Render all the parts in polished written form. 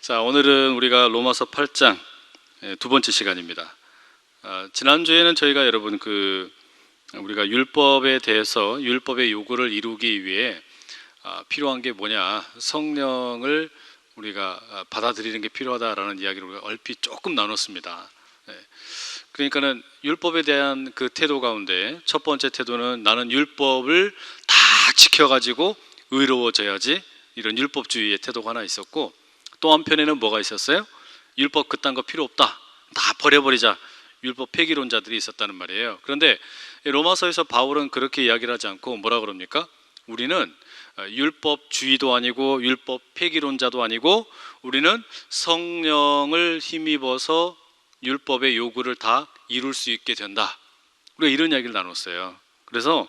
자, 오늘은 우리가 로마서 8장 두 번째 시간입니다. 지난주에는 저희가 여러분 우리가 율법에 대해서 율법의 요구를 이루기 위해 필요한 게 뭐냐, 성령을 우리가 받아들이는 게 필요하다라는 이야기를 우리가 얼핏 조금 나눴습니다. 그러니까는 율법에 대한 그 태도 가운데 첫 번째 태도는 나는 율법을 다 지켜가지고 의로워져야지, 이런 율법주의의 태도가 하나 있었고, 또 한편에는 뭐가 있었어요? 율법 그딴 거 필요 없다, 다 버려버리자, 율법 폐기론자들이 있었다는 말이에요. 그런데 로마서에서 바울은 그렇게 이야기를 하지 않고 뭐라 그럽니까? 우리는 율법주의도 아니고 율법 폐기론자도 아니고 우리는 성령을 힘입어서 율법의 요구를 다 이룰 수 있게 된다. 우리가 이런 이야기를 나눴어요. 그래서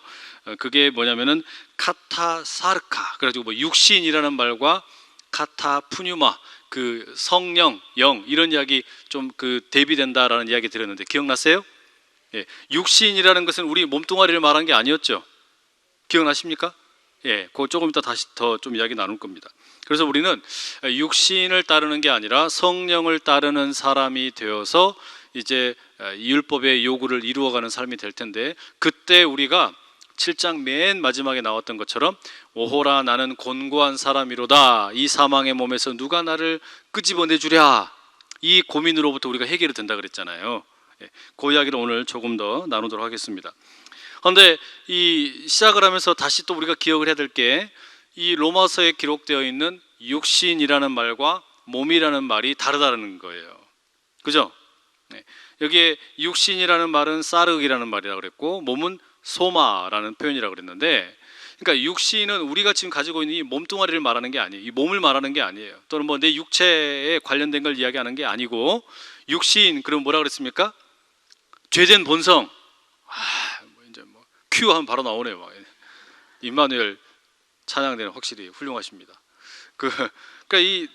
그게 뭐냐면은 카타사르카, 그래가지고 뭐 육신이라는 말과 카타푸뉴마, 그 성령, 영, 이런 이야기 좀 대비된다라는 이야기 드렸는데 기억나세요? 예, 육신이라는 것은 우리 몸뚱아리를 말한 게 아니었죠. 기억나십니까? 예, 그거 조금 이따 다시 더 좀 이야기 나눌 겁니다. 그래서 우리는 육신을 따르는 게 아니라 성령을 따르는 사람이 되어서 이제 율법의 요구를 이루어가는 삶이 될 텐데, 그때 우리가 7장 맨 마지막에 나왔던 것처럼 오호라 나는 곤고한 사람이로다, 이 사망의 몸에서 누가 나를 끄집어내주랴, 이 고민으로부터 우리가 해결이 된다 그랬잖아요. 그 이야기를 오늘 조금 더 나누도록 하겠습니다. 그런데 이 시작을 하면서 다시 또 우리가 기억을 해야 될 게, 이 로마서에 기록되어 있는 육신이라는 말과 몸이라는 말이 다르다는 거예요. 그죠? 여기에 육신이라는 말은 사르기라는 말이라고 그랬고, 몸은 소마라는 표현이라고 그랬는데, 그러니까 육신은 우리가 지금 가지고 있는 이 몸뚱아리를 말하는 게 아니에요. 이 몸을 말하는 게 아니에요. 또는 뭐 내 육체에 관련된 걸 이야기하는 게 아니고, 육신, 그럼 뭐라 그랬습니까? 죄된 본성. 이제 큐 하면 바로 나오네요. 임마누엘 찬양대는 확실히 훌륭하십니다. 그러니까 이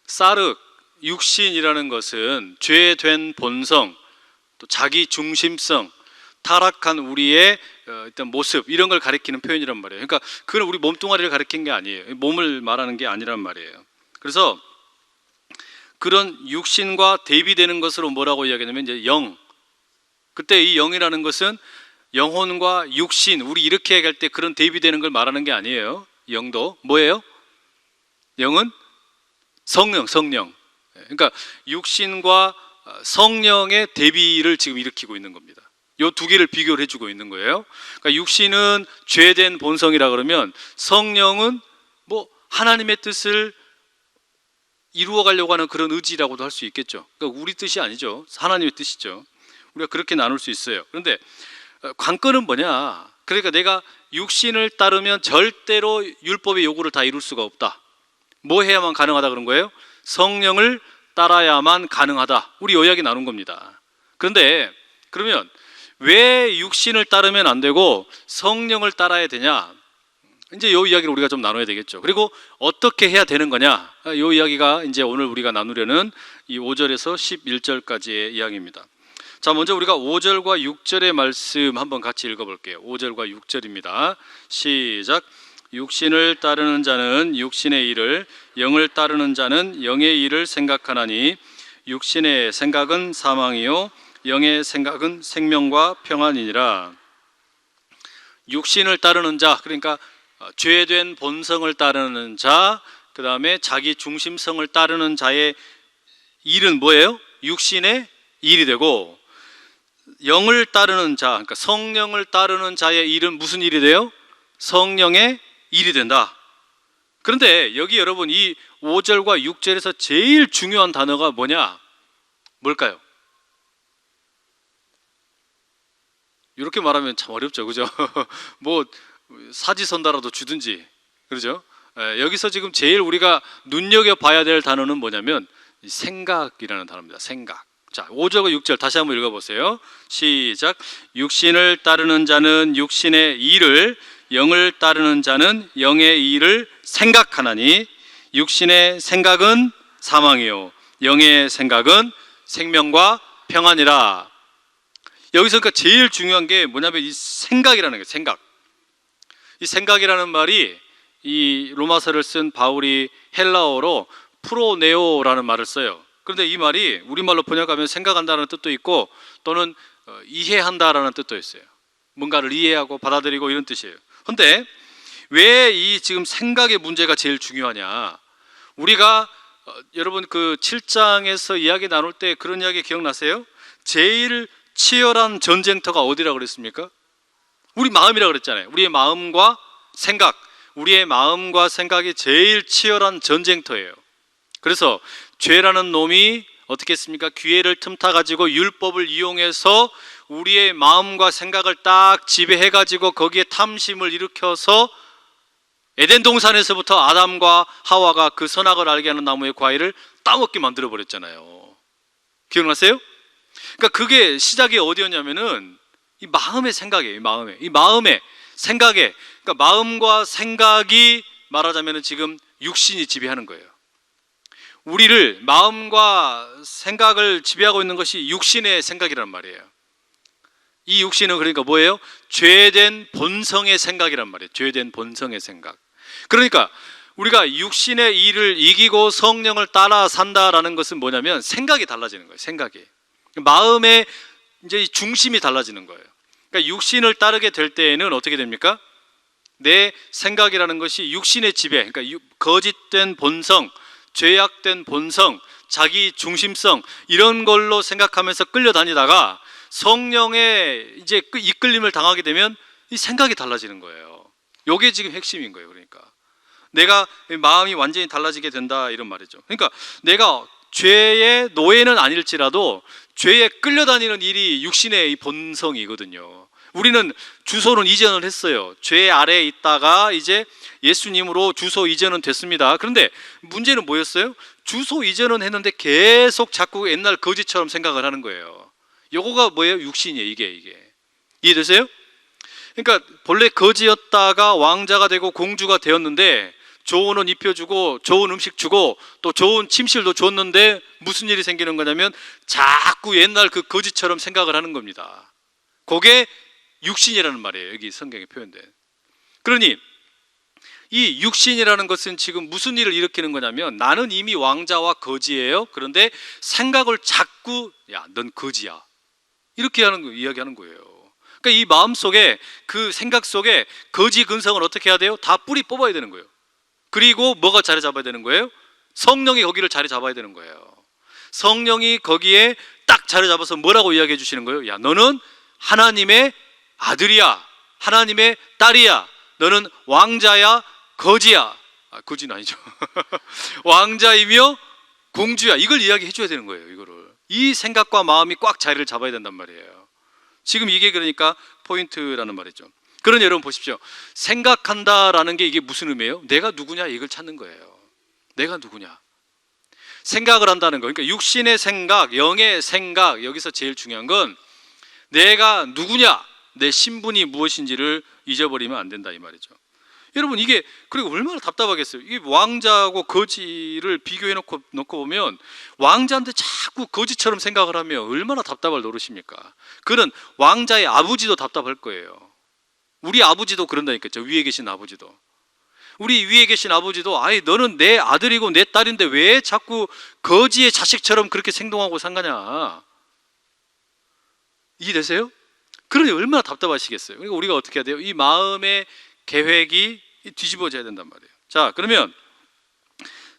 사르, 육신이라는 것은 죄된 본성, 또 자기 중심성, 타락한 우리의 일단 모습, 이런 걸 가리키는 표현이란 말이에요. 그러니까 그건 우리 몸뚱아리를 가리키는 게 아니에요. 몸을 말하는 게 아니란 말이에요. 그래서 그런 육신과 대비되는 것으로 뭐라고 이야기하냐면 이제 영. 그때 이 영이라는 것은 영혼과 육신, 우리 이렇게 얘기할 때 그런 대비되는 걸 말하는 게 아니에요. 영도 뭐예요? 영은 성령. 그러니까 육신과 성령의 대비를 지금 일으키고 있는 겁니다. 이 두 개를 비교를 해주고 있는 거예요. 그러니까 육신은 죄된 본성이라 그러면, 성령은 뭐 하나님의 뜻을 이루어가려고 하는 그런 의지라고도 할 수 있겠죠. 그러니까 우리 뜻이 아니죠. 하나님의 뜻이죠. 우리가 그렇게 나눌 수 있어요. 그런데 관건은 뭐냐? 그러니까 내가 육신을 따르면 절대로 율법의 요구를 다 이룰 수가 없다. 뭐 해야만 가능하다 그런 거예요? 성령을 따라야만 가능하다. 우리 이 이야기 나눈 겁니다. 그런데 그러면 왜 육신을 따르면 안 되고 성령을 따라야 되냐? 이제 이 이야기를 우리가 좀 나눠야 되겠죠. 그리고 어떻게 해야 되는 거냐? 이 이야기가 이제 오늘 우리가 나누려는 이 5절에서 11절까지의 이야기입니다. 자, 먼저 우리가 5절과 6절의 말씀 한번 같이 읽어볼게요. 5절과 6절입니다. 시작. 육신을 따르는 자는 육신의 일을, 영을 따르는 자는 영의 일을 생각하나니 육신의 생각은 사망이요 영의 생각은 생명과 평안이니라. 육신을 따르는 자, 그러니까 죄된 본성을 따르는 자, 그 다음에 자기 중심성을 따르는 자의 일은 뭐예요? 육신의 일이 되고, 영을 따르는 자, 그러니까 성령을 따르는 자의 일은 무슨 일이 돼요? 성령의 일이 된다. 그런데 여기 여러분 이 5절과 6절에서 제일 중요한 단어가 뭐냐? 뭘까요? 이렇게 말하면 참 어렵죠, 그죠? 뭐 사지선다라도 주든지, 그렇죠? 여기서 지금 제일 우리가 눈여겨봐야 될 단어는 뭐냐면 생각이라는 단어입니다. 생각. 자, 5절과 6절 다시 한번 읽어보세요. 시작. 육신을 따르는 자는 육신의 일을, 영을 따르는 자는 영의 일을 생각하나니 육신의 생각은 사망이요 영의 생각은 생명과 평안이라. 여기서 그러니까 제일 중요한 게 뭐냐면 이 생각이라는 거예요. 생각. 이 생각이라는 말이 이 로마서를 쓴 바울이 헬라어로 프로네오라는 말을 써요. 그런데 이 말이 우리말로 번역하면 생각한다는 뜻도 있고 또는 이해한다라는 뜻도 있어요. 뭔가를 이해하고 받아들이고 이런 뜻이에요. 그런데 왜 이 지금 생각의 문제가 제일 중요하냐? 우리가 여러분 그 7장에서 이야기 나눌 때 그런 이야기 기억나세요? 제일 치열한 전쟁터가 어디라고 그랬습니까? 우리 마음이라고 그랬잖아요. 우리의 마음과 생각, 우리의 마음과 생각이 제일 치열한 전쟁터예요. 그래서 죄라는 놈이 어떻게 했습니까? 기회를 틈타 가지고 율법을 이용해서 우리의 마음과 생각을 딱 지배해 가지고 거기에 탐심을 일으켜서 에덴 동산에서부터 아담과 하와가 그 선악을 알게 하는 나무의 과일을 따먹게 만들어 버렸잖아요. 기억나세요? 그러니까 그게 시작이 어디였냐면은 이 마음의 생각이에요. 이 마음의 생각에, 그러니까 마음과 생각이 말하자면은 지금 육신이 지배하는 거예요. 우리를 마음과 생각을 지배하고 있는 것이 육신의 생각이란 말이에요. 이 육신은 그러니까 뭐예요? 죄된 본성의 생각이란 말이에요. 죄된 본성의 생각. 그러니까 우리가 육신의 일을 이기고 성령을 따라 산다라는 것은 뭐냐면 생각이 달라지는 거예요. 생각이. 마음의 이제 중심이 달라지는 거예요. 그러니까 육신을 따르게 될 때에는 어떻게 됩니까? 내 생각이라는 것이 육신의 지배, 그러니까 거짓된 본성, 죄악된 본성, 자기 중심성 이런 걸로 생각하면서 끌려다니다가 성령의 이제 이끌림을 당하게 되면 이 생각이 달라지는 거예요. 이게 지금 핵심인 거예요. 그러니까 내가 마음이 완전히 달라지게 된다 이런 말이죠. 그러니까 내가 죄의 노예는 아닐지라도 죄에 끌려다니는 일이 육신의 이 본성이거든요. 우리는 주소는 이전을 했어요. 죄 아래에 있다가 이제 예수님으로 주소 이전은 됐습니다. 그런데 문제는 뭐였어요? 주소 이전은 했는데 계속 자꾸 옛날 거지처럼 생각을 하는 거예요. 요거가 뭐예요? 육신이에요. 이게 이해되세요? 그러니까 본래 거지였다가 왕자가 되고 공주가 되었는데 좋은 옷 입혀주고 좋은 음식 주고 또 좋은 침실도 줬는데 무슨 일이 생기는 거냐면 자꾸 옛날 그 거지처럼 생각을 하는 겁니다. 그게 육신이라는 말이에요. 여기 성경에 표현된. 그러니 이 육신이라는 것은 지금 무슨 일을 일으키는 거냐면 나는 이미 왕자와 거지예요. 그런데 생각을 자꾸 야, 넌 거지야. 이렇게 이야기하는 거예요. 그러니까 이 마음 속에 그 생각 속에 거지 근성을 어떻게 해야 돼요? 다 뿌리 뽑아야 되는 거예요. 그리고 뭐가 자리 잡아야 되는 거예요? 성령이 거기를 자리 잡아야 되는 거예요. 성령이 거기에 딱 자리 잡아서 뭐라고 이야기해 주시는 거예요? 야, 너는 하나님의 아들이야. 하나님의 딸이야. 너는 왕자야, 거지야. 거지는 아니죠. 왕자이며 공주야. 이걸 이야기해 줘야 되는 거예요. 이거를. 이 생각과 마음이 꽉 자리를 잡아야 된단 말이에요. 지금 이게 그러니까 포인트라는 말이죠. 그러니 여러분 보십시오. 생각한다라는 게 이게 무슨 의미예요? 내가 누구냐 이걸 찾는 거예요. 내가 누구냐. 생각을 한다는 거. 그러니까 육신의 생각, 영의 생각. 여기서 제일 중요한 건 내가 누구냐, 내 신분이 무엇인지를 잊어버리면 안 된다 이 말이죠. 여러분 이게 그리고 얼마나 답답하겠어요. 이 왕자하고 거지를 비교해 놓고 보면 왕자인데 자꾸 거지처럼 생각을 하면 얼마나 답답할 노릇입니까? 그는 왕자의 아버지도 답답할 거예요. 우리 아버지도 그런다니까요. 저 위에 계신 아버지도. 우리 위에 계신 아버지도 아이 너는 내 아들이고 내 딸인데 왜 자꾸 거지의 자식처럼 그렇게 행동하고 산거냐. 이해되세요? 그러니 얼마나 답답하시겠어요. 그러니까 우리가 어떻게 해야 돼요? 이 마음의 계획이 뒤집어져야 된단 말이에요. 자, 그러면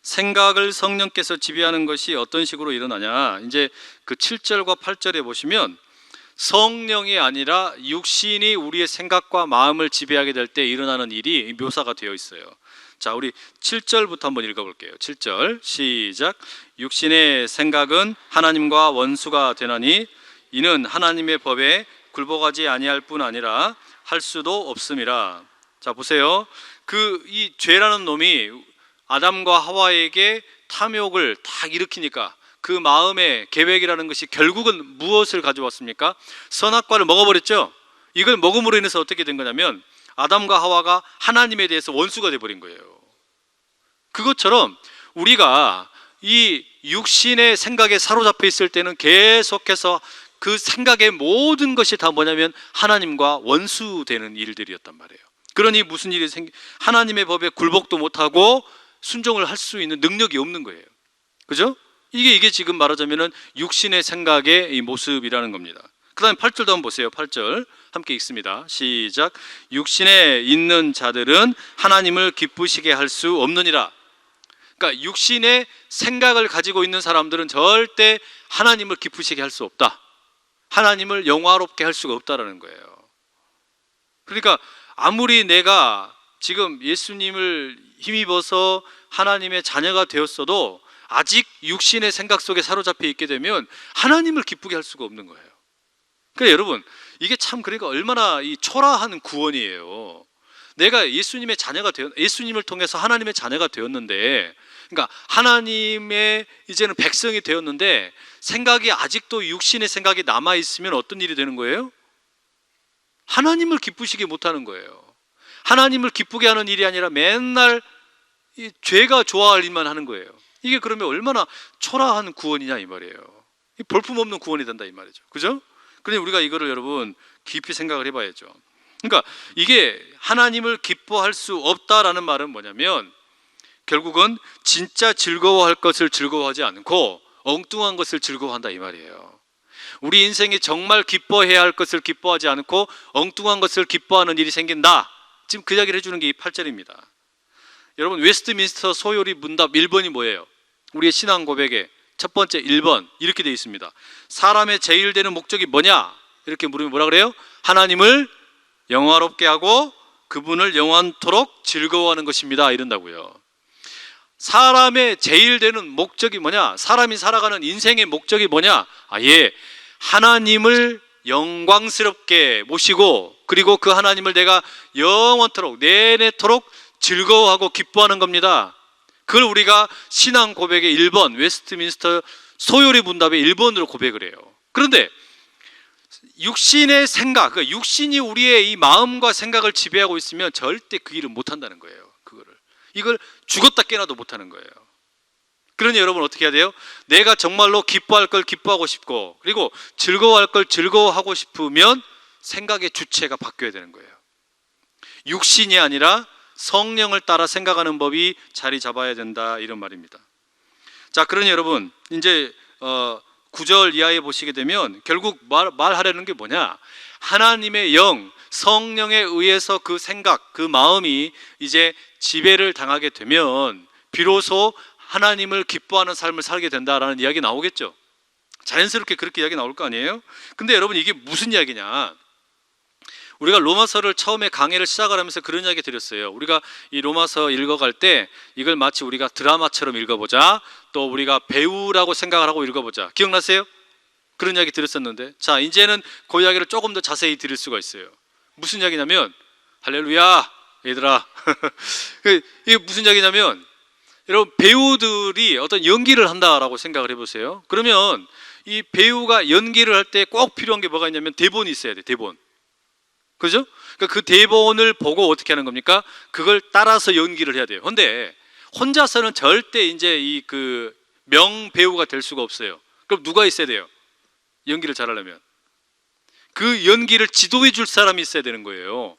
생각을 성령께서 지배하는 것이 어떤 식으로 일어나냐. 이제 그 7절과 8절에 보시면 성령이 아니라 육신이 우리의 생각과 마음을 지배하게 될 때 일어나는 일이 묘사가 되어 있어요. 자, 우리 7절부터 한번 읽어볼게요. 7절 시작. 육신의 생각은 하나님과 원수가 되나니 이는 하나님의 법에 굴복하지 아니할 뿐 아니라 할 수도 없음이라. 자, 보세요. 이 죄라는 놈이 아담과 하와에게 탐욕을 딱 일으키니까 그 마음의 계획이라는 것이 결국은 무엇을 가져왔습니까? 선악과를 먹어버렸죠. 이걸 먹음으로 인해서 어떻게 된 거냐면 아담과 하와가 하나님에 대해서 원수가 돼버린 거예요. 그것처럼 우리가 이 육신의 생각에 사로잡혀 있을 때는 계속해서 그 생각의 모든 것이 다 뭐냐면 하나님과 원수되는 일들이었단 말이에요. 그러니 무슨 일이 하나님의 법에 굴복도 못하고 순종을 할 수 있는 능력이 없는 거예요. 그죠? 이게 지금 말하자면은 육신의 생각의 이 모습이라는 겁니다. 그 다음에 8절도 한번 보세요. 8절 함께 읽습니다. 시작. 육신에 있는 자들은 하나님을 기쁘시게 할 수 없느니라. 그러니까 육신의 생각을 가지고 있는 사람들은 절대 하나님을 기쁘시게 할 수 없다. 하나님을 영화롭게 할 수가 없다라는 거예요. 그러니까 아무리 내가 지금 예수님을 힘입어서 하나님의 자녀가 되었어도 아직 육신의 생각 속에 사로잡혀 있게 되면 하나님을 기쁘게 할 수가 없는 거예요. 그러니까 여러분, 이게 참 그러니까 얼마나 이 초라한 구원이에요. 내가 예수님의 자녀가 예수님을 통해서 하나님의 자녀가 되었는데, 그러니까 하나님의 이제는 백성이 되었는데 생각이 아직도 육신의 생각이 남아 있으면 어떤 일이 되는 거예요? 하나님을 기쁘시게 못하는 거예요. 하나님을 기쁘게 하는 일이 아니라 맨날 이 죄가 좋아할 일만 하는 거예요. 이게 그러면 얼마나 초라한 구원이냐 이 말이에요. 볼품없는 구원이 된다 이 말이죠. 그죠? 그러니 우리가 이거를 여러분 깊이 생각을 해봐야죠. 그러니까 이게 하나님을 기뻐할 수 없다라는 말은 뭐냐면 결국은 진짜 즐거워할 것을 즐거워하지 않고 엉뚱한 것을 즐거워한다 이 말이에요. 우리 인생이 정말 기뻐해야 할 것을 기뻐하지 않고 엉뚱한 것을 기뻐하는 일이 생긴다. 지금 그 이야기를 해주는 게 이 8절입니다. 여러분, 웨스트민스터 소요리 문답 1번이 뭐예요? 우리의 신앙 고백의 첫 번째 1번 이렇게 되어 있습니다. 사람의 제일 되는 목적이 뭐냐? 이렇게 물으면 뭐라 그래요? 하나님을 영화롭게 하고 그분을 영원토록 즐거워하는 것입니다. 이런다고요. 사람의 제일 되는 목적이 뭐냐? 사람이 살아가는 인생의 목적이 뭐냐? 하나님을 영광스럽게 모시고 그리고 그 하나님을 내가 영원토록 내내토록 즐거워하고 기뻐하는 겁니다. 그걸 우리가 신앙 고백의 1번 웨스트민스터 소요리 문답의 1번으로 고백을 해요. 그런데 육신의 생각, 그 육신이 우리의 이 마음과 생각을 지배하고 있으면 절대 그 일을 못한다는 거예요. 이걸 죽었다 깨나도 못하는 거예요. 그러니 여러분 어떻게 해야 돼요? 내가 정말로 기뻐할 걸 기뻐하고 싶고 그리고 즐거워할 걸 즐거워하고 싶으면 생각의 주체가 바뀌어야 되는 거예요. 육신이 아니라 성령을 따라 생각하는 법이 자리 잡아야 된다 이런 말입니다. 자, 그러니 여러분 이제 9절 이하에 보시게 되면 결국 말하려는 게 뭐냐? 하나님의 영, 성령에 의해서 그 생각, 그 마음이 이제 지배를 당하게 되면 비로소 하나님을 기뻐하는 삶을 살게 된다라는 이야기 나오겠죠. 자연스럽게 그렇게 이야기 나올 거 아니에요? 근데 여러분 이게 무슨 이야기냐? 우리가 로마서를 처음에 강의를 시작을 하면서 그런 이야기 드렸어요. 우리가 이 로마서 읽어갈 때 이걸 마치 우리가 드라마처럼 읽어보자, 또 우리가 배우라고 생각을 하고 읽어보자. 기억나세요? 그런 이야기 드렸었는데, 자 이제는 그 이야기를 조금 더 자세히 드릴 수가 있어요. 무슨 이야기냐면, 할렐루야 얘들아 이게 무슨 이야기냐면, 여러분 배우들이 어떤 연기를 한다라고 생각을 해보세요. 그러면 이 배우가 연기를 할 때 꼭 필요한 게 뭐가 있냐면 대본이 있어야 돼. 대본. 그죠? 그러니까 그 대본을 보고 어떻게 하는 겁니까? 그걸 따라서 연기를 해야 돼요. 그런데 혼자서는 절대 이제 이 그 명배우가 될 수가 없어요. 그럼 누가 있어야 돼요? 연기를 잘하려면 그 연기를 지도해 줄 사람이 있어야 되는 거예요.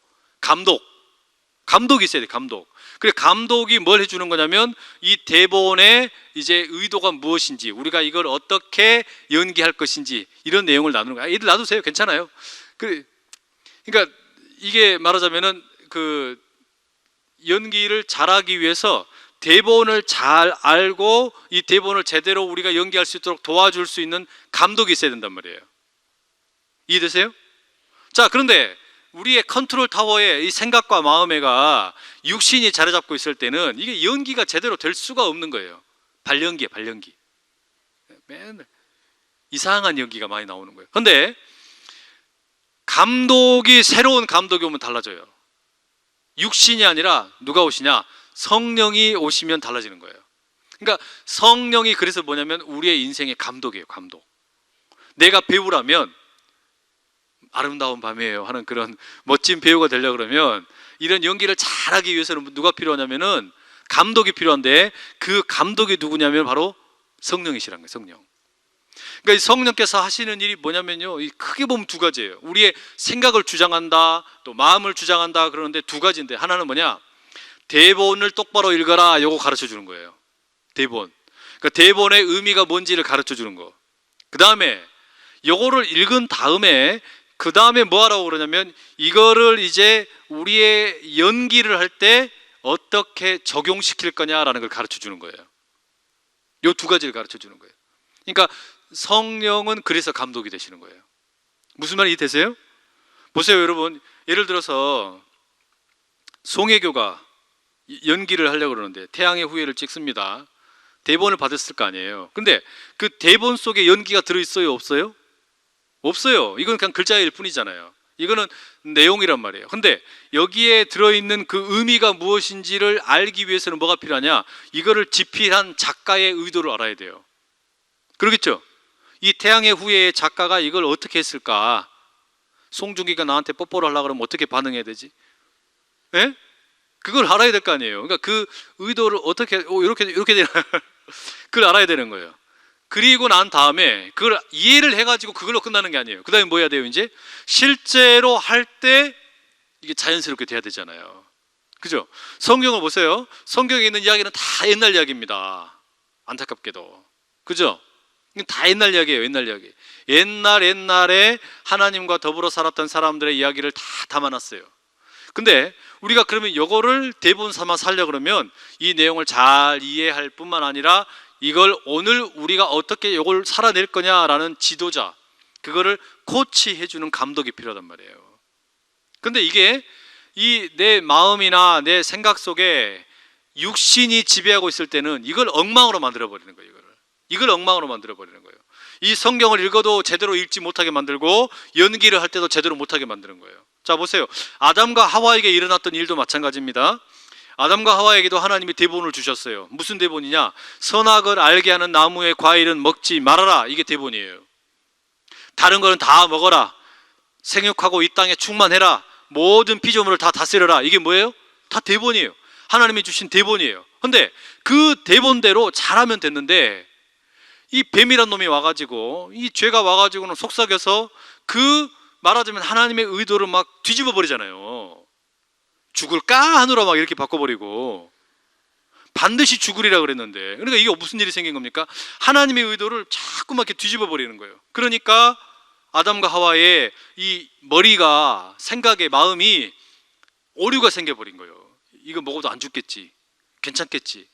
감독이 있어야 돼요. 감독. 그래 감독이 뭘 해주는 거냐면 이 대본의 이제 의도가 무엇인지, 우리가 이걸 어떻게 연기할 것인지 이런 내용을 나누는 거예요. 이들 놔두세요. 괜찮아요. 그러니까 이게 말하자면은 그 연기를 잘하기 위해서 대본을 잘 알고 이 대본을 제대로 우리가 연기할 수 있도록 도와줄 수 있는 감독이 있어야 된단 말이에요. 이해되세요? 자, 그런데 우리의 컨트롤 타워에 이 생각과 마음에가 육신이 자리 잡고 있을 때는 이게 연기가 제대로 될 수가 없는 거예요. 발연기야, 발연기. 맨날 이상한 연기가 많이 나오는 거예요. 그런데 감독이, 새로운 감독이 오면 달라져요. 육신이 아니라 누가 오시냐? 성령이 오시면 달라지는 거예요. 그러니까 성령이 그래서 뭐냐면 우리의 인생의 감독이에요. 감독. 내가 배우라면 아름다운 밤이에요 하는 그런 멋진 배우가 되려고 그러면 이런 연기를 잘하기 위해서는 누가 필요하냐면은 감독이 필요한데, 그 감독이 누구냐면 바로 성령이시라는 거예요. 성령. 그러니까 이 성령께서 하시는 일이 뭐냐면요, 크게 보면 두 가지예요. 우리의 생각을 주장한다, 또 마음을 주장한다. 그러는데 두 가지인데, 하나는 뭐냐? 대본을 똑바로 읽어라, 요거 가르쳐 주는 거예요. 대본. 그러니까 대본의 의미가 뭔지를 가르쳐 주는 거. 그 다음에 요거를 읽은 다음에 그 다음에 뭐 하라고 그러냐면 이거를 이제 우리의 연기를 할 때 어떻게 적용시킬 거냐라는 걸 가르쳐 주는 거예요. 요 두 가지를 가르쳐 주는 거예요. 그러니까 성령은 그래서 감독이 되시는 거예요. 무슨 말이 되세요? 보세요, 여러분. 예를 들어서 송혜교가 연기를 하려고 그러는데 태양의 후예를 찍습니다. 대본을 받았을 거 아니에요. 근데 그 대본 속에 연기가 들어있어요, 없어요? 없어요. 이건 그냥 글자일 뿐이잖아요. 이거는 내용이란 말이에요. 근데 여기에 들어있는 그 의미가 무엇인지를 알기 위해서는 뭐가 필요하냐? 이거를 집필한 작가의 의도를 알아야 돼요. 그러겠죠? 이 태양의 후예의 작가가 이걸 어떻게 했을까? 송중기가 나한테 뽀뽀를 하려고 그러면 어떻게 반응해야 되지? 예? 그걸 알아야 될 거 아니에요. 그러니까 그 의도를 어떻게 이렇게 되나 그걸 알아야 되는 거예요. 그리고 난 다음에 그걸 이해를 해가지고 그걸로 끝나는 게 아니에요. 그 다음에 뭐 해야 돼요? 이제 실제로 할 때 이게 자연스럽게 돼야 되잖아요. 그죠? 성경을 보세요. 성경에 있는 이야기는 다 옛날 이야기입니다. 안타깝게도. 그죠? 다 옛날 이야기예요. 옛날 이야기. 옛날에 하나님과 더불어 살았던 사람들의 이야기를 다 담아놨어요. 근데 우리가 그러면 이거를 대본 삼아 살려 그러면 이 내용을 잘 이해할 뿐만 아니라 이걸 오늘 우리가 어떻게 이걸 살아낼 거냐라는 지도자, 그거를 코치해주는 감독이 필요하단 말이에요. 근데 이게 이 내 마음이나 내 생각 속에 육신이 지배하고 있을 때는 이걸 엉망으로 만들어버리는 거예요. 이걸 엉망으로 만들어버리는 거예요. 이 성경을 읽어도 제대로 읽지 못하게 만들고 연기를 할 때도 제대로 못하게 만드는 거예요. 자, 보세요. 아담과 하와에게 일어났던 일도 마찬가지입니다. 아담과 하와에게도 하나님이 대본을 주셨어요. 무슨 대본이냐? 선악을 알게 하는 나무의 과일은 먹지 말아라. 이게 대본이에요. 다른 거는 다 먹어라. 생육하고 이 땅에 충만해라. 모든 피조물을 다 다스려라. 이게 뭐예요? 다 대본이에요. 하나님이 주신 대본이에요. 근데 그 대본대로 잘하면 됐는데 이 뱀이란 놈이 와가지고 이 죄가 와가지고는 속삭여서 그 말하자면 하나님의 의도를 막 뒤집어 버리잖아요. 죽을까 하느라 막 이렇게 바꿔버리고 반드시 죽으리라 그랬는데, 그러니까 이게 무슨 일이 생긴 겁니까? 하나님의 의도를 자꾸 막 이렇게 뒤집어 버리는 거예요. 그러니까 아담과 하와의 이 머리가, 생각의 마음이 오류가 생겨버린 거예요. 이거 먹어도 안 죽겠지, 괜찮겠지.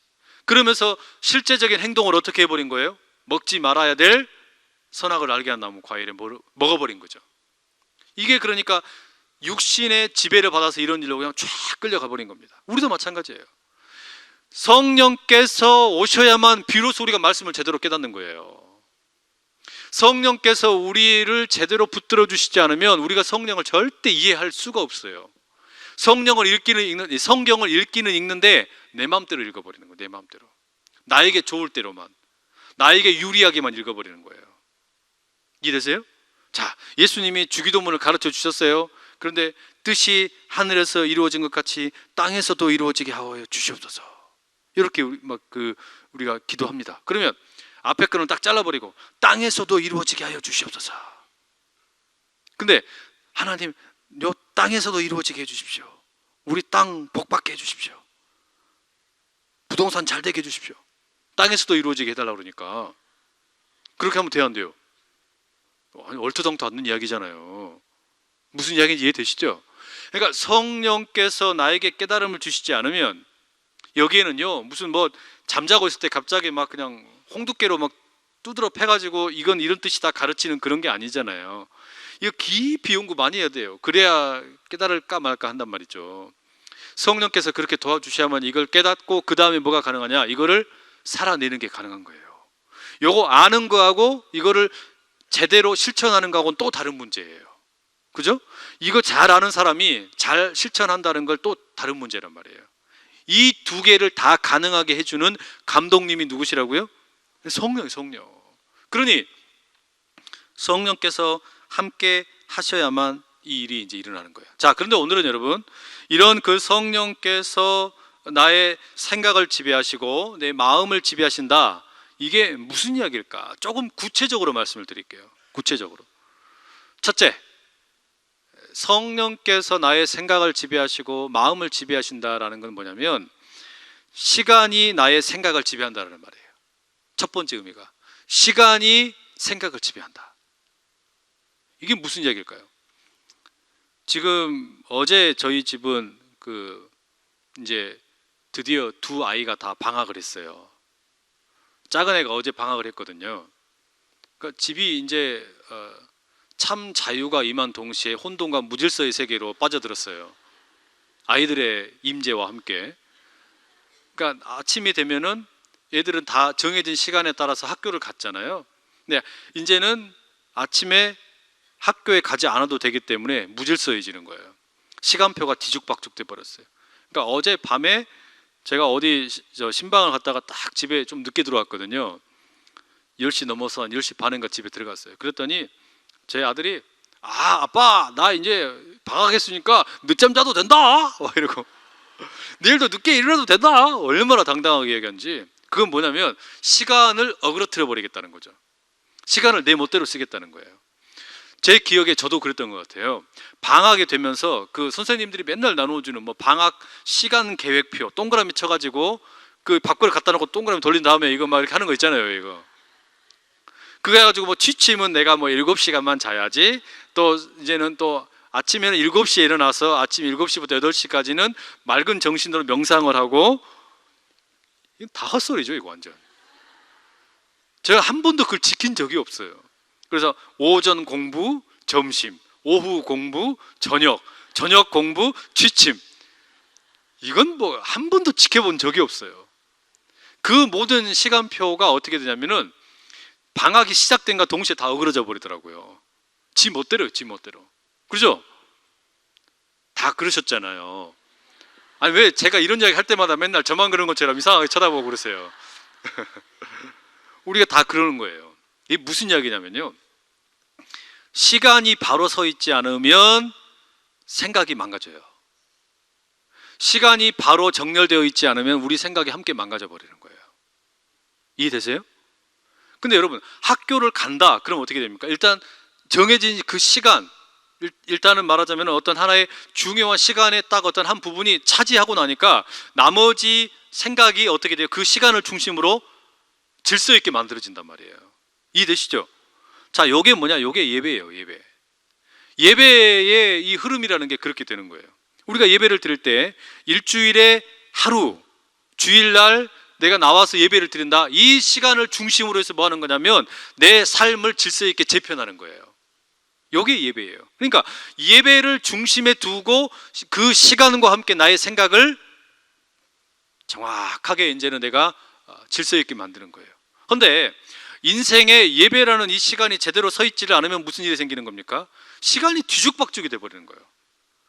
그러면서 실제적인 행동을 어떻게 해버린 거예요? 먹지 말아야 될 선악을 알게 한 나무 과일을 먹어버린 거죠. 이게 그러니까 육신의 지배를 받아서 이런 일로 그냥 쫙 끌려가 버린 겁니다. 우리도 마찬가지예요. 성령께서 오셔야만 비로소 우리가 말씀을 제대로 깨닫는 거예요. 성령께서 우리를 제대로 붙들어 주시지 않으면 우리가 성령을 절대 이해할 수가 없어요. 성경을 읽기는 읽는데 내 마음대로 읽어버리는 거예요. 내 마음대로, 나에게 좋을 대로만, 나에게 유리하게만 읽어버리는 거예요. 이해되세요? 자, 예수님이 주기도문을 가르쳐 주셨어요. 그런데 뜻이 하늘에서 이루어진 것 같이 땅에서도 이루어지게 하여 주시옵소서. 이렇게 우리가 기도합니다. 그러면 앞에 거는 딱 잘라버리고 땅에서도 이루어지게 하여 주시옵소서. 근데 하나님, 요 땅에서도 이루어지게 해주십시오. 우리 땅 복받게 해주십시오. 부동산 잘 되게 해주십시오. 땅에서도 이루어지게 해달라고 그러니까 그렇게 하면 돼야 안 돼요? 아니, 얼토당토 않는 이야기잖아요. 무슨 이야기인지 이해되시죠? 그러니까 성령께서 나에게 깨달음을 주시지 않으면, 여기에는요 무슨 뭐 잠자고 있을 때 갑자기 막 그냥 홍두깨로 막 두드러 패가지고 이건 이런 뜻이다 가르치는 그런 게 아니잖아요. 이거 깊이 연구 많이 해야 돼요. 그래야 깨달을까 말까 한단 말이죠. 성령께서 그렇게 도와주셔야만 이걸 깨닫고 그 다음에 뭐가 가능하냐? 이거를 살아내는 게 가능한 거예요. 요거 아는 거하고 이거를 제대로 실천하는 거하고는 또 다른 문제예요. 그죠? 이거 잘 아는 사람이 잘 실천한다는 걸 또 다른 문제란 말이에요. 이 두 개를 다 가능하게 해주는 감독님이 누구시라고요? 성령. 그러니 성령께서 함께 하셔야만 이 일이 이제 일어나는 거예요. 자, 그런데 오늘은 여러분, 이런 그 성령께서 나의 생각을 지배하시고 내 마음을 지배하신다, 이게 무슨 이야기일까? 조금 구체적으로 말씀을 드릴게요. 구체적으로. 첫째, 성령께서 나의 생각을 지배하시고 마음을 지배하신다라는 건 뭐냐면, 시간이 나의 생각을 지배한다는 말이에요. 첫 번째 의미가 시간이 생각을 지배한다. 이게 무슨 이야기일까요? 지금 어제 저희 집은 이제 드디어 두 아이가 다 방학을 했어요. 작은 애가 어제 방학을 했거든요. 그러니까 집이 이제 참 자유가 임한 동시에 혼돈과 무질서의 세계로 빠져들었어요. 아이들의 임재와 함께. 그러니까 아침이 되면은 애들은 다 정해진 시간에 따라서 학교를 갔잖아요. 근데 이제는 아침에 학교에 가지 않아도 되기 때문에 무질서해지는 거예요. 시간표가 뒤죽박죽 돼 버렸어요. 그러니까 어제 밤에 제가 어디 신방을 갔다가 딱 집에 좀 늦게 들어왔거든요. 10시 넘어서 한 10시 반인가 집에 들어갔어요. 그랬더니 제 아들이 아빠 나 이제 방학했으니까 늦잠 자도 된다 막 이러고 내일도 늦게 일어나도 된다. 얼마나 당당하게 얘기한지. 그건 뭐냐면 시간을 어그러뜨려 버리겠다는 거죠. 시간을 내 멋대로 쓰겠다는 거예요. 제 기억에 저도 그랬던 것 같아요. 방학이 되면서 그 선생님들이 맨날 나눠주는 뭐 방학 시간 계획표 동그라미 쳐가지고 그 밖으로 갖다 놓고 동그라미 돌린 다음에 이거 막 이렇게 하는 거 있잖아요. 이거 그거 해가지고 뭐 취침은 내가 뭐 7시간만 자야지, 또 이제는 또 아침에는 7시에 일어나서 아침 7시부터 8시까지는 맑은 정신으로 명상을 하고, 이거 다 헛소리죠 이거 완전. 제가 한 번도 그걸 지킨 적이 없어요. 그래서 오전 공부, 점심, 오후 공부, 저녁 공부, 취침, 이건 뭐 한 번도 지켜본 적이 없어요. 그 모든 시간표가 어떻게 되냐면은 방학이 시작된과 동시에 다 어그러져 버리더라고요. 지 멋대로요, 지 멋대로. 그렇죠? 다 그러셨잖아요. 아니 왜 제가 이런 이야기 할 때마다 맨날 저만 그런 것처럼 이상하게 쳐다보고 그러세요? 우리가 다 그러는 거예요. 이게 무슨 이야기냐면요, 시간이 바로 서 있지 않으면 생각이 망가져요. 시간이 바로 정렬되어 있지 않으면 우리 생각이 함께 망가져 버리는 거예요. 이해되세요? 근데 여러분, 학교를 간다 그럼 어떻게 됩니까? 일단 정해진 그 시간, 일단은 말하자면 어떤 하나의 중요한 시간에 딱 어떤 한 부분이 차지하고 나니까 나머지 생각이 어떻게 돼요? 그 시간을 중심으로 질서 있게 만들어진단 말이에요. 이해되시죠? 자, 요게 뭐냐? 요게 예배예요. 예배. 예배의 이 흐름이라는 게 그렇게 되는 거예요. 우리가 예배를 드릴 때 일주일에 하루, 주일날 내가 나와서 예배를 드린다, 이 시간을 중심으로 해서 뭐 하는 거냐면 내 삶을 질서 있게 재편하는 거예요. 이게 예배예요. 그러니까 예배를 중심에 두고 그 시간과 함께 나의 생각을 정확하게 이제는 내가 질서 있게 만드는 거예요. 그런데 인생에 예배라는 이 시간이 제대로 서 있지를 않으면 무슨 일이 생기는 겁니까? 시간이 뒤죽박죽이 돼버리는 거예요.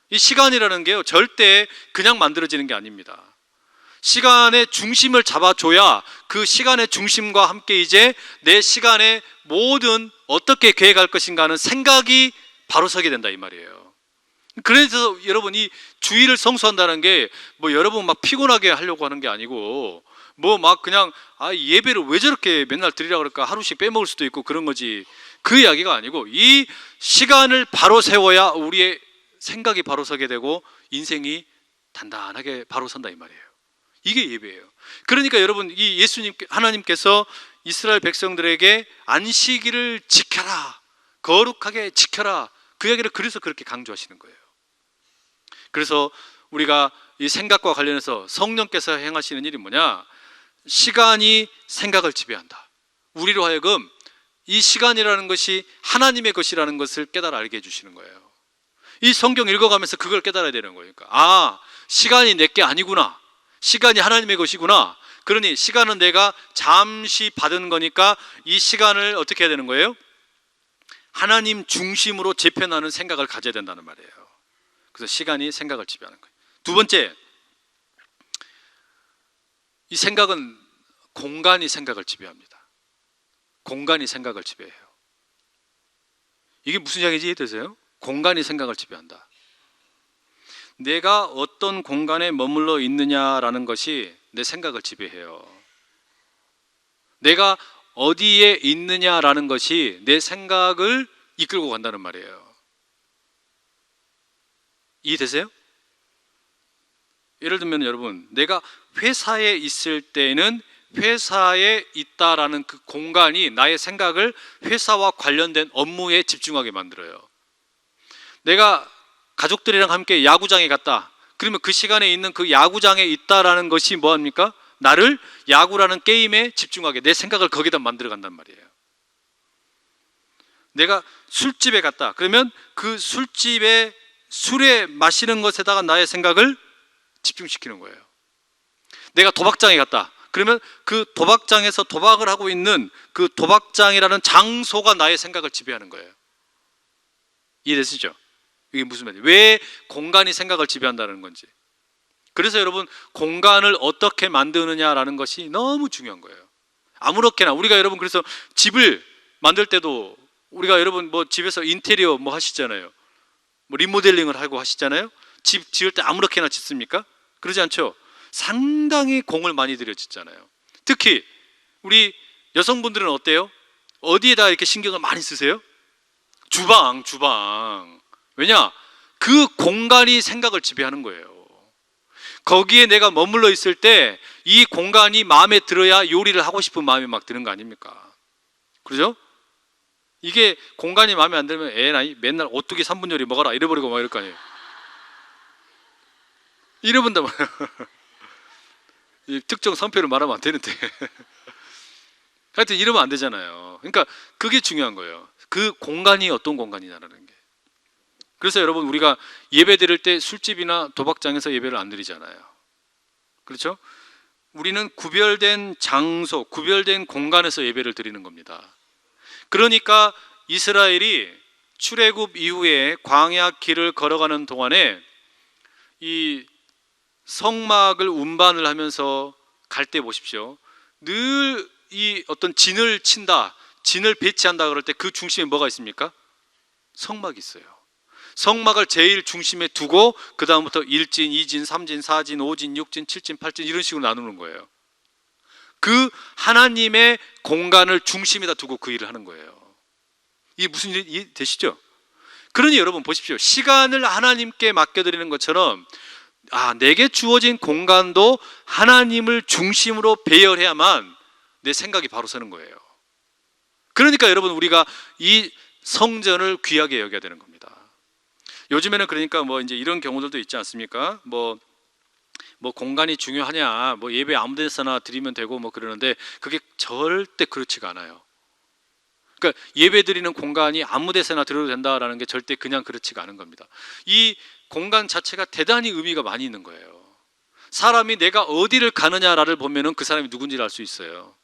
이 시간이라는 게요, 절대 그냥 만들어지는 게 아닙니다. 시간의 중심을 잡아줘야 그 시간의 중심과 함께 이제 내 시간의 모든 어떻게 계획할 것인가 하는 생각이 바로 서게 된다 이 말이에요. 그래서 여러분, 이 주일을 성수한다는 게 뭐 여러분 막 피곤하게 하려고 하는 게 아니고 뭐 막 그냥 예배를 왜 저렇게 맨날 드리라 그럴까, 하루씩 빼먹을 수도 있고 그런 거지, 그 이야기가 아니고 이 시간을 바로 세워야 우리의 생각이 바로 서게 되고 인생이 단단하게 바로 선다 이 말이에요. 이게 예배예요. 그러니까 여러분, 이 예수님, 하나님께서 이스라엘 백성들에게 안식일을 지켜라, 거룩하게 지켜라, 그 이야기를 그래서 그렇게 강조하시는 거예요. 그래서 우리가 이 생각과 관련해서 성령께서 행하시는 일이 뭐냐, 시간이 생각을 지배한다. 우리로 하여금 이 시간이라는 것이 하나님의 것이라는 것을 깨달아 알게 해주시는 거예요. 이 성경 읽어가면서 그걸 깨달아야 되는 거니까, 시간이 내 게 아니구나, 시간이 하나님의 것이구나. 그러니 시간은 내가 잠시 받은 거니까 이 시간을 어떻게 해야 되는 거예요? 하나님 중심으로 재편하는 생각을 가져야 된다는 말이에요. 그래서 시간이 생각을 지배하는 거예요. 두 번째, 이 생각은 공간이 생각을 지배합니다. 공간이 생각을 지배해요. 이게 무슨 이야기인지 이해되세요? 공간이 생각을 지배한다. 내가 어떤 공간에 머물러 있느냐라는 것이 내 생각을 지배해요. 내가 어디에 있느냐라는 것이 내 생각을 이끌고 간다는 말이에요. 이해되세요? 예를 들면 여러분, 내가 회사에 있을 때는 회사에 있다라는 그 공간이 나의 생각을 회사와 관련된 업무에 집중하게 만들어요. 내가 가족들이랑 함께 야구장에 갔다. 그러면 그 시간에 있는 그 야구장에 있다라는 것이 뭐합니까? 나를 야구라는 게임에 집중하게, 내 생각을 거기다 만들어 간단 말이에요. 내가 술집에 갔다. 그러면 그 술집에 술에 마시는 것에다가 나의 생각을 집중시키는 거예요. 내가 도박장에 갔다. 그러면 그 도박장에서 도박을 하고 있는 그 도박장이라는 장소가 나의 생각을 지배하는 거예요. 이해되시죠? 이게 무슨 말이에요? 왜 공간이 생각을 지배한다는 건지. 그래서 여러분, 공간을 어떻게 만드느냐라는 것이 너무 중요한 거예요. 아무렇게나 우리가 여러분, 그래서 집을 만들 때도 우리가 여러분 뭐 집에서 인테리어 뭐 하시잖아요. 뭐 리모델링을 하고 하시잖아요. 집 지을 때 아무렇게나 짓습니까? 그러지 않죠. 상당히 공을 많이 들여 짓잖아요. 특히 우리 여성분들은 어때요? 어디에다 이렇게 신경을 많이 쓰세요? 주방. 왜냐? 그 공간이 생각을 지배하는 거예요. 거기에 내가 머물러 있을 때 이 공간이 마음에 들어야 요리를 하고 싶은 마음이 막 드는 거 아닙니까? 그렇죠? 이게 공간이 마음에 안 들면 나이 맨날 오뚜기 3분 요리 먹어라 이래버리고 막 이럴 거 아니에요. 이래본단 말이에요. 이 특정 성표를 말하면 안 되는데 하여튼 이러면 안 되잖아요. 그러니까 그게 중요한 거예요. 그 공간이 어떤 공간이냐라는 게. 그래서 여러분, 우리가 예배 드릴 때 술집이나 도박장에서 예배를 안 드리잖아요. 그렇죠? 우리는 구별된 장소, 구별된 공간에서 예배를 드리는 겁니다. 그러니까 이스라엘이 출애굽 이후에 광야 길을 걸어가는 동안에 이 성막을 운반을 하면서 갈 때 보십시오. 늘 이 어떤 진을 친다, 진을 배치한다 그럴 때 그 중심에 뭐가 있습니까? 성막이 있어요. 성막을 제일 중심에 두고 그 다음부터 1진, 2진, 3진, 4진, 5진, 6진, 7진, 8진 이런 식으로 나누는 거예요. 그 하나님의 공간을 중심에다 두고 그 일을 하는 거예요. 이게 무슨 일이 되시죠? 그러니 여러분 보십시오. 시간을 하나님께 맡겨드리는 것처럼 내게 주어진 공간도 하나님을 중심으로 배열해야만 내 생각이 바로 서는 거예요. 그러니까 여러분, 우리가 이 성전을 귀하게 여겨야 되는 겁니다. 요즘에는 그러니까 뭐 이제 이런 경우들도 있지 않습니까? 뭐 공간이 중요하냐, 뭐 예배 아무 데서나 드리면 되고 뭐 그러는데 그게 절대 그렇지가 않아요. 그러니까 예배 드리는 공간이 아무 데서나 드려도 된다라는 게 절대 그냥 그렇지가 않은 겁니다. 이 공간 자체가 대단히 의미가 많이 있는 거예요. 사람이 내가 어디를 가느냐를 보면은 그 사람이 누군지를 알 수 있어요.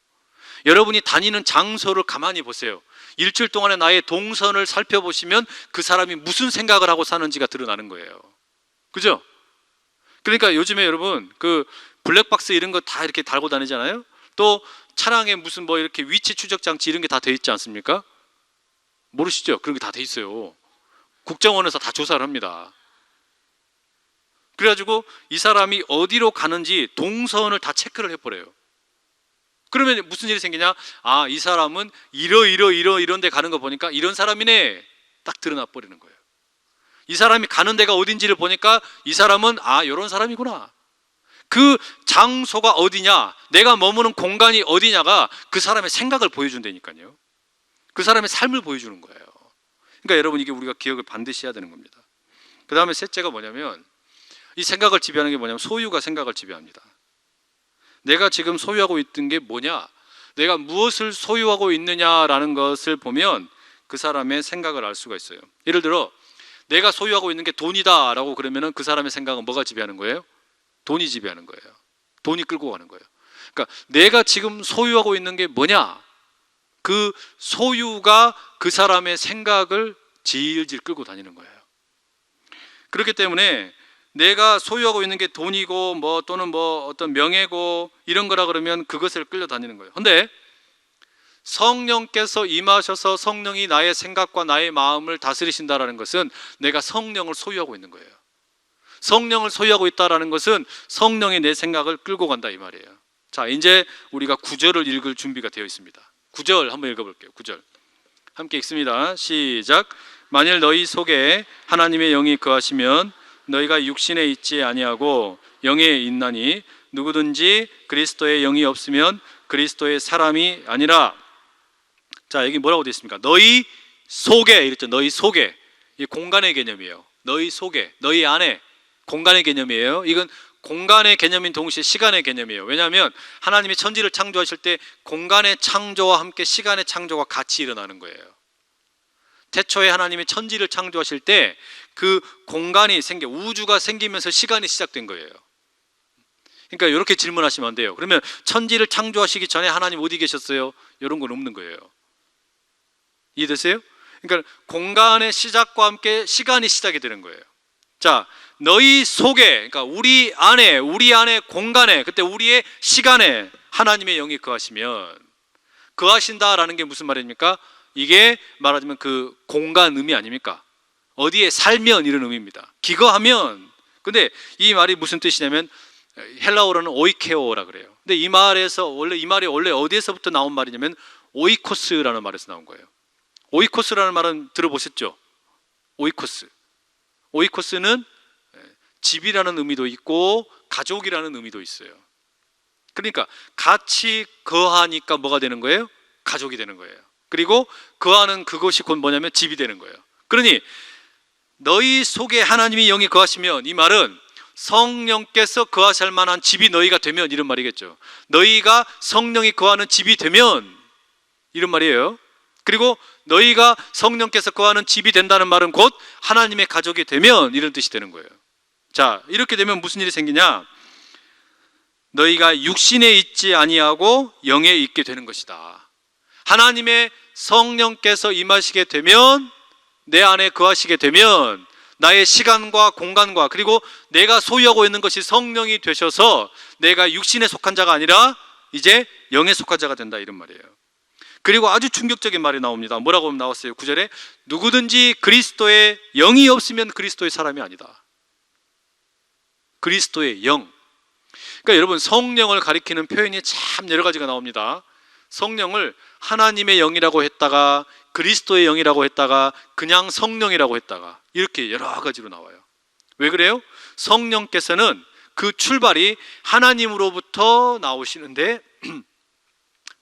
여러분이 다니는 장소를 가만히 보세요. 일주일 동안에 나의 동선을 살펴보시면 그 사람이 무슨 생각을 하고 사는지가 드러나는 거예요. 그죠? 그러니까 요즘에 여러분 그 블랙박스 이런 거 다 이렇게 달고 다니잖아요. 또 차량에 무슨 뭐 이렇게 위치 추적 장치 이런 게 다 돼 있지 않습니까? 모르시죠? 그런 게 다 돼 있어요. 국정원에서 다 조사를 합니다. 그래가지고 이 사람이 어디로 가는지 동선을 다 체크를 해버려요. 그러면 무슨 일이 생기냐? 이 사람은 이런 데 가는 거 보니까 이런 사람이네, 딱 드러나 버리는 거예요. 이 사람이 가는 데가 어딘지를 보니까 이 사람은 이런 사람이구나. 그 장소가 어디냐, 내가 머무는 공간이 어디냐가 그 사람의 생각을 보여준다니까요. 그 사람의 삶을 보여주는 거예요. 그러니까 여러분, 이게 우리가 기억을 반드시 해야 되는 겁니다. 그 다음에 셋째가 뭐냐면, 이 생각을 지배하는 게 뭐냐면 소유가 생각을 지배합니다. 내가 지금 소유하고 있던 게 뭐냐, 내가 무엇을 소유하고 있느냐라는 것을 보면 그 사람의 생각을 알 수가 있어요. 예를 들어 내가 소유하고 있는 게 돈이다 라고 그러면은 그 사람의 생각은 뭐가 지배하는 거예요? 돈이 지배하는 거예요. 돈이 끌고 가는 거예요. 그러니까 내가 지금 소유하고 있는 게 뭐냐, 그 소유가 그 사람의 생각을 질질 끌고 다니는 거예요. 그렇기 때문에 내가 소유하고 있는 게 돈이고 뭐 또는 뭐 어떤 명예고 이런 거라 그러면 그것을 끌려다니는 거예요. 근데 성령께서 임하셔서 성령이 나의 생각과 나의 마음을 다스리신다라는 것은 내가 성령을 소유하고 있는 거예요. 성령을 소유하고 있다라는 것은 성령이 내 생각을 끌고 간다 이 말이에요. 자, 이제 우리가 9절을 읽을 준비가 되어 있습니다. 9절 한번 읽어볼게요. 9절 함께 읽습니다. 시작. 만일 너희 속에 하나님의 영이 거하시면 너희가 육신에 있지 아니하고 영에 있나니 누구든지 그리스도의 영이 없으면 그리스도의 사람이 아니라. 자, 여기 뭐라고 되어 있습니까? 너희 속에, 이랬죠. 너희 속에. 이 공간의 개념이에요. 너희 속에, 너희 안에, 공간의 개념이에요. 이건 공간의 개념인 동시에 시간의 개념이에요. 왜냐하면 하나님이 천지를 창조하실 때 공간의 창조와 함께 시간의 창조가 같이 일어나는 거예요. 태초에 하나님이 천지를 창조하실 때 그 공간이 우주가 생기면서 시간이 시작된 거예요. 그러니까 이렇게 질문하시면 안 돼요. 그러면 천지를 창조하시기 전에 하나님 어디 계셨어요? 이런 건 없는 거예요. 이해되세요? 그러니까 공간의 시작과 함께 시간이 시작이 되는 거예요. 자, 너희 속에, 그러니까 우리 안에 공간에, 그때 우리의 시간에 하나님의 영이 거하시면, 거하신다라는 게 무슨 말입니까? 이게 말하자면 그 공간 의미 아닙니까? 어디에 살면 이런 의미입니다. 기거하면. 근데 이 말이 무슨 뜻이냐면 헬라어로는 오이케오라 그래요. 근데 이 말이 원래 어디에서부터 나온 말이냐면 오이코스라는 말에서 나온 거예요. 오이코스라는 말은 들어보셨죠? 오이코스는 집이라는 의미도 있고 가족이라는 의미도 있어요. 그러니까 같이 거하니까 뭐가 되는 거예요? 가족이 되는 거예요. 그리고 거하는 그것이 곧 뭐냐면 집이 되는 거예요. 그러니 너희 속에 하나님이 영이 거하시면, 이 말은 성령께서 거하실 만한 집이 너희가 되면, 이런 말이겠죠. 너희가 성령이 거하는 집이 되면, 이런 말이에요. 그리고 너희가 성령께서 거하는 집이 된다는 말은 곧 하나님의 가족이 되면, 이런 뜻이 되는 거예요. 자, 이렇게 되면 무슨 일이 생기냐? 너희가 육신에 있지 아니하고 영에 있게 되는 것이다. 하나님의 성령께서 임하시게 되면, 내 안에 거하시게 되면, 나의 시간과 공간과, 그리고 내가 소유하고 있는 것이 성령이 되셔서 내가 육신에 속한 자가 아니라 이제 영에 속한 자가 된다, 이런 말이에요. 그리고 아주 충격적인 말이 나옵니다. 뭐라고 나왔어요? 9절에 누구든지 그리스도의 영이 없으면 그리스도의 사람이 아니다. 그리스도의 영. 그러니까 여러분, 성령을 가리키는 표현이 참 여러 가지가 나옵니다. 성령을 하나님의 영이라고 했다가 그리스도의 영이라고 했다가 그냥 성령이라고 했다가 이렇게 여러 가지로 나와요. 왜 그래요? 성령께서는 그 출발이 하나님으로부터 나오시는데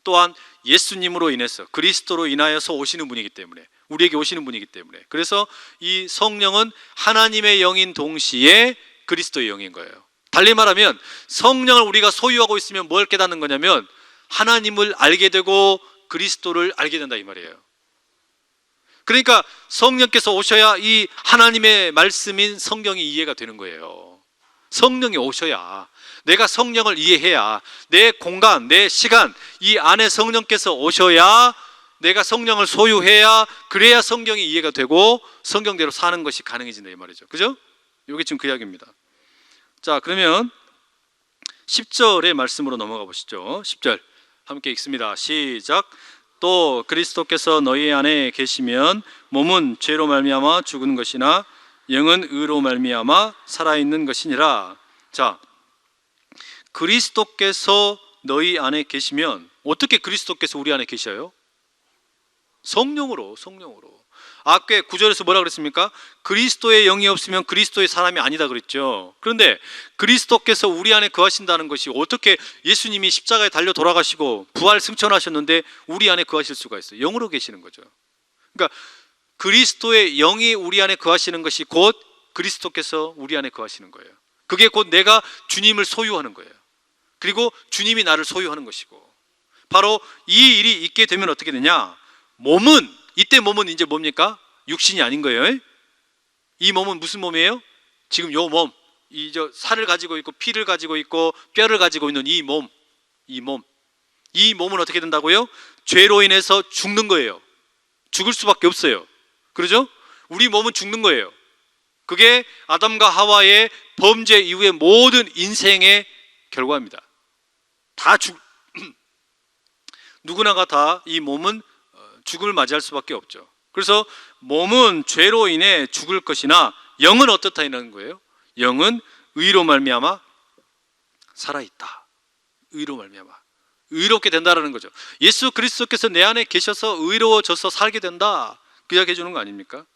또한 예수님으로 인해서, 그리스도로 인하여서 오시는 분이기 때문에, 우리에게 오시는 분이기 때문에, 그래서 이 성령은 하나님의 영인 동시에 그리스도의 영인 거예요. 달리 말하면 성령을 우리가 소유하고 있으면 뭘 깨닫는 거냐면 하나님을 알게 되고 그리스도를 알게 된다, 이 말이에요. 그러니까 성령께서 오셔야 이 하나님의 말씀인 성경이 이해가 되는 거예요. 성령이 오셔야, 내가 성령을 이해해야, 내 공간, 내 시간, 이 안에 성령께서 오셔야, 내가 성령을 소유해야, 그래야 성경이 이해가 되고 성경대로 사는 것이 가능해진다, 이 말이죠. 그죠? 이게 지금 그 이야기입니다. 자, 그러면 10절의 말씀으로 넘어가 보시죠. 10절 함께 읽습니다. 시작. 또 그리스도께서 너희 안에 계시면 몸은 죄로 말미암아 죽은 것이나 영은 의로 말미암아 살아있는 것이니라. 자, 그리스도께서 너희 안에 계시면, 어떻게 그리스도께서 우리 안에 계셔요? 성령으로. 아까 9절에서 뭐라 그랬습니까? 그리스도의 영이 없으면 그리스도의 사람이 아니다 그랬죠. 그런데 그리스도께서 우리 안에 거하신다는 것이, 어떻게 예수님이 십자가에 달려 돌아가시고 부활 승천하셨는데 우리 안에 거하실 수가 있어요? 영으로 계시는 거죠. 그러니까 그리스도의 영이 우리 안에 거하시는 것이 곧 그리스도께서 우리 안에 거하시는 거예요. 그게 곧 내가 주님을 소유하는 거예요. 그리고 주님이 나를 소유하는 것이고, 바로 이 일이 있게 되면 어떻게 되냐? 이때 몸은 이제 뭡니까? 육신이 아닌 거예요. 이 몸은 무슨 몸이에요? 지금 요 몸, 살을 가지고 있고 피를 가지고 있고 뼈를 가지고 있는 이 몸은 어떻게 된다고요? 죄로 인해서 죽는 거예요. 죽을 수밖에 없어요. 그러죠? 우리 몸은 죽는 거예요. 그게 아담과 하와의 범죄 이후의 모든 인생의 결과입니다. 누구나가 다 이 몸은 죽음을 맞이할 수밖에 없죠. 그래서 몸은 죄로 인해 죽을 것이나 영은 어떻다 이런 거예요? 영은 의로 말미암아 살아있다. 의로 말미암아 의롭게 된다라는 거죠. 예수 그리스도께서 내 안에 계셔서 의로워져서 살게 된다, 그 이야기 해주는 거 아닙니까?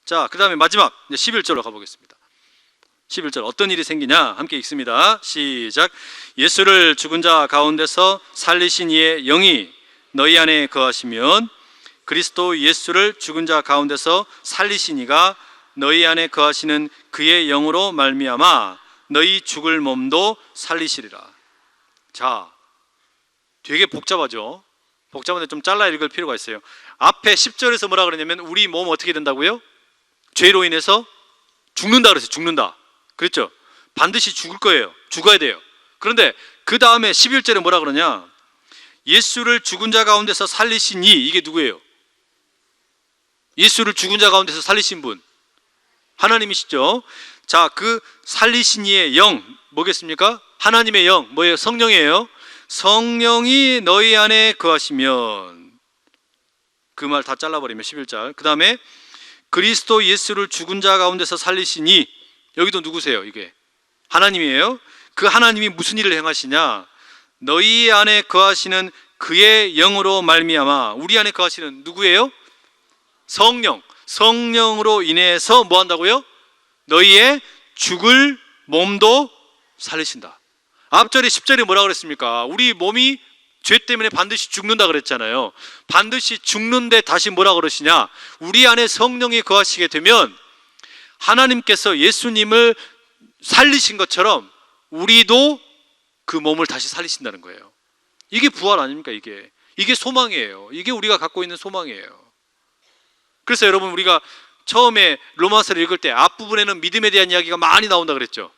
자, 그 다음에 마지막 11절로 가보겠습니다. 11절 어떤 일이 생기냐? 함께 읽습니다. 시작. 예수를 죽은 자 가운데서 살리신 이의 영이 너희 안에 거하시면 그리스도 예수를 죽은 자 가운데서 살리신 이가 너희 안에 거하시는 그의 영으로 말미암아 너희 죽을 몸도 살리시리라. 자, 되게 복잡하죠? 복잡한데 좀 잘라 읽을 필요가 있어요. 앞에 10절에서 뭐라 그러냐면 우리 몸 어떻게 된다고요? 죄로 인해서 죽는다 그랬어요. 죽는다. 그랬죠? 반드시 죽을 거예요. 죽어야 돼요. 그런데 그 다음에 11절에 뭐라 그러냐? 예수를 죽은 자 가운데서 살리신 이, 이게 누구예요? 예수를 죽은 자 가운데서 살리신 분, 하나님이시죠. 자, 그 살리신 이의 영 뭐겠습니까? 하나님의 영 뭐예요? 성령이에요. 성령이 너희 안에 거하시면, 그 말 다 잘라버리면 11절. 그 다음에 그리스도 예수를 죽은 자 가운데서 살리시니, 여기도 누구세요? 이게 하나님이에요. 그 하나님이 무슨 일을 행하시냐? 너희 안에 거하시는 그의 영으로 말미암아, 우리 안에 거하시는 누구예요? 성령. 성령으로 인해서 뭐 한다고요? 너희의 죽을 몸도 살리신다. 앞절에 10절에 뭐라 그랬습니까? 우리 몸이 죄 때문에 반드시 죽는다 그랬잖아요. 반드시 죽는데 다시 뭐라 그러시냐? 우리 안에 성령이 거하시게 되면 하나님께서 예수님을 살리신 것처럼 우리도 그 몸을 다시 살리신다는 거예요. 이게 부활 아닙니까? 이게 소망이에요. 이게 우리가 갖고 있는 소망이에요. 그래서 여러분, 우리가 처음에 로마서를 읽을 때 앞부분에는 믿음에 대한 이야기가 많이 나온다 그랬죠.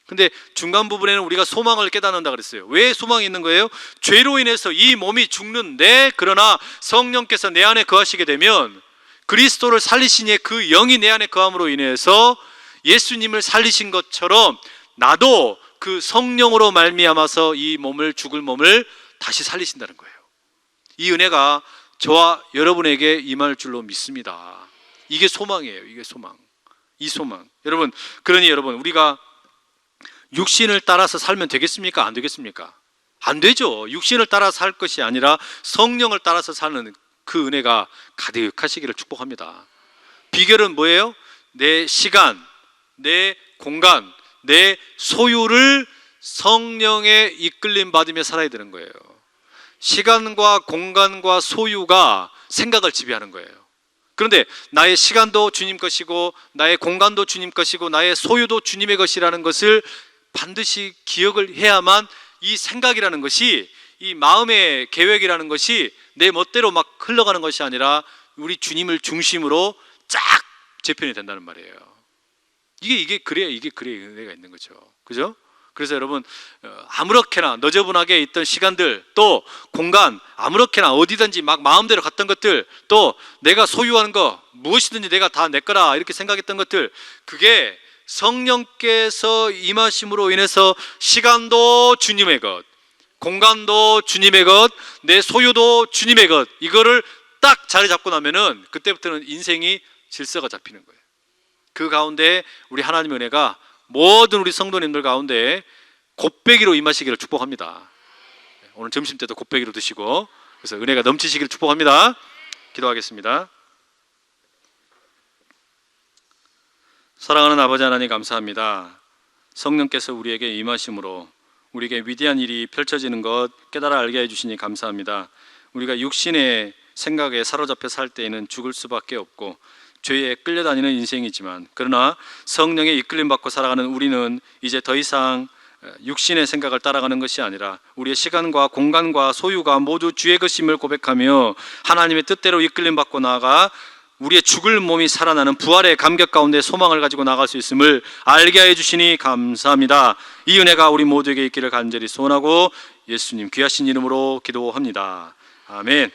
근데 중간 부분에는 우리가 소망을 깨닫는다 그랬어요. 왜 소망이 있는 거예요? 죄로 인해서 이 몸이 죽는데, 그러나 성령께서 내 안에 거하시게 되면 그리스도를 살리신 이의 그 영이 내 안에 거함으로 인해서 예수님을 살리신 것처럼 나도 그 성령으로 말미암아서 이 몸을, 죽을 몸을 다시 살리신다는 거예요. 이 은혜가 저와 여러분에게 임할 줄로 믿습니다. 이게 소망이에요. 이게 소망. 이 소망. 여러분, 그러니 여러분, 우리가 육신을 따라서 살면 되겠습니까? 안 되겠습니까? 안 되죠. 육신을 따라서 살 것이 아니라 성령을 따라서 사는 그 은혜가 가득하시기를 축복합니다. 비결은 뭐예요? 내 시간, 내 공간, 내 소유를 성령의 이끌림 받으며 살아야 되는 거예요. 시간과 공간과 소유가 생각을 지배하는 거예요. 그런데 나의 시간도 주님 것이고 나의 공간도 주님 것이고 나의 소유도 주님의 것이라는 것을 반드시 기억을 해야만, 이 생각이라는 것이, 이 마음의 계획이라는 것이 내 멋대로 막 흘러가는 것이 아니라 우리 주님을 중심으로 쫙 재편이 된다는 말이에요. 이게 그래야 은혜가 있는 거죠. 그죠? 그래서 여러분, 아무렇게나 너저분하게 있던 시간들, 또 공간, 아무렇게나 어디든지 막 마음대로 갔던 것들, 또 내가 소유하는 거 무엇이든지 내가 다 내 거라 이렇게 생각했던 것들, 그게 성령께서 임하심으로 인해서 시간도 주님의 것, 공간도 주님의 것, 내 소유도 주님의 것, 이거를 딱 자리 잡고 나면은 그때부터는 인생이 질서가 잡히는 거예요. 그 가운데 우리 하나님의 은혜가 모든 우리 성도님들 가운데 곱배기로 임하시기를 축복합니다. 오늘 점심 때도 곱배기로 드시고, 그래서 은혜가 넘치시기를 축복합니다. 기도하겠습니다. 사랑하는 아버지 하나님, 감사합니다. 성령께서 우리에게 임하심으로 우리에게 위대한 일이 펼쳐지는 것 깨달아 알게 해주시니 감사합니다. 우리가 육신의 생각에 사로잡혀 살 때에는 죽을 수밖에 없고 죄에 끌려다니는 인생이지만, 그러나 성령의 이끌림 받고 살아가는 우리는 이제 더 이상 육신의 생각을 따라가는 것이 아니라 우리의 시간과 공간과 소유가 모두 주의 것임을 고백하며 하나님의 뜻대로 이끌림 받고 나아가 우리의 죽을 몸이 살아나는 부활의 감격 가운데 소망을 가지고 나갈 수 있음을 알게 해 주시니 감사합니다. 이 은혜가 우리 모두에게 있기를 간절히 소원하고 예수님 귀하신 이름으로 기도합니다. 아멘.